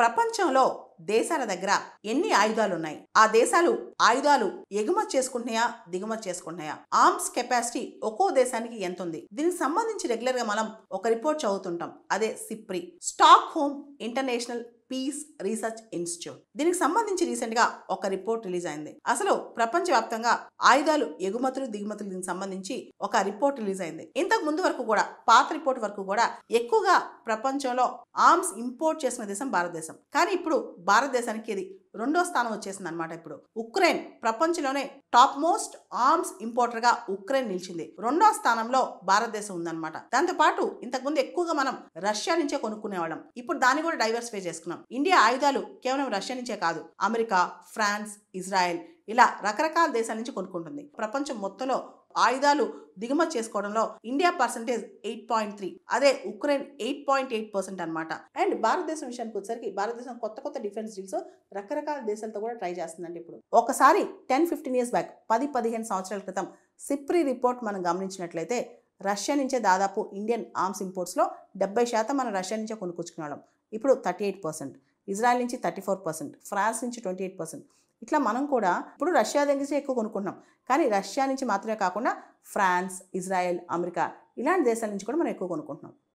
ప్రపంచంలో దేశాల దగ్గర ఎన్ని ఆయుధాలు ఉన్నాయి? ఆ దేశాలు ఆయుధాలు ఎగుమతి చేసుకుంటున్నాయా, దిగుమతి చేసుకుంటున్నాయా? ఆర్మ్స్ కెపాసిటీ ఒక్కో దేశానికి ఎంత ఉంది? దీనికి సంబంధించి రెగ్యులర్ గా మనం ఒక రిపోర్ట్ చదువుతుంటాం. అదే SIPRI, Stockholm international peace research institute. దీనికి సంబంధించి రీసెంట్ గా ఒక రిపోర్ట్ రిలీజ్ అయింది. అసలు ప్రపంచవ్యాప్తంగా ఆయుధాలు ఎగుమతులు దిగుమతులు దీనికి సంబంధించి ఒక రిపోర్ట్ రిలీజ్ అయింది. ఇంతకు ముందు వరకు కూడా, పాత రిపోర్ట్ వరకు కూడా ఎక్కువగా ప్రపంచంలో ఆర్మ్స్ ఇంపోర్ట్ చేసిన దేశం భారతదేశం. కానీ ఇప్పుడు భారతదేశానికి ఇది రెండో స్థానం వచ్చేసింది అనమాట. ఇప్పుడు ఉక్రెయిన్ ప్రపంచంలోనే టాప్ మోస్ట్ ఆర్మ్స్ ఇంపోర్టర్ గా ఉక్రెయిన్ నిలిచింది. రెండో స్థానంలో భారతదేశం ఉందన్నమాట. దాంతో పాటు ఇంతకుముందు ఎక్కువగా మనం రష్యా నుంచే కొనుక్కునేవాళ్ళం. ఇప్పుడు దాన్ని కూడా డైవర్సిఫై చేసుకున్నాం. ఇండియా ఆయుధాలు కేవలం రష్యా నుంచే కాదు, అమెరికా, ఫ్రాన్స్, ఇజ్రాయెల్ ఇలా రకరకాల దేశాల నుంచి కొనుక్కుంటుంది. ప్రపంచం మొత్తంలో ఆయుధాలు దిగుమతి చేసుకోవడంలో ఇండియా పర్సెంటేజ్ 8.3, అదే ఉక్రెయిన్ 8.8% అనమాట. అండ్ భారతదేశం విషయానికి వచ్చేసరికి భారతదేశం కొత్త కొత్త డిఫెన్స్ డీల్స్ రకరకాల దేశాలతో కూడా ట్రై చేస్తుందండి. ఇప్పుడు ఒకసారి 10-15 ఇయర్స్ బ్యాక్, 10-15 సంవత్సరాల క్రితం సిప్రి రిపోర్ట్ మనం గమనించినట్లయితే రష్యా నుంచే దాదాపు ఇండియన్ ఆర్మ్స్ ఇంపోర్ట్స్లో 70% మనం రష్యా నుంచే కొనుక్కొచ్చుకున్నాం. ఇప్పుడు 38%, ఇజ్రాయెల్ నుంచి 34%, ఫ్రాన్స్ నుంచి 28%. ఇట్లా మనం కూడా ఇప్పుడు రష్యా దగ్గర నుంచి ఎక్కువ కొనుక్కుంటున్నాం. కానీ రష్యా నుంచి మాత్రమే కాకుండా ఫ్రాన్స్, ఇజ్రాయెల్, అమెరికా ఇలాంటి దేశాల నుంచి కూడా మనం ఎక్కువ కొనుక్కుంటున్నాం.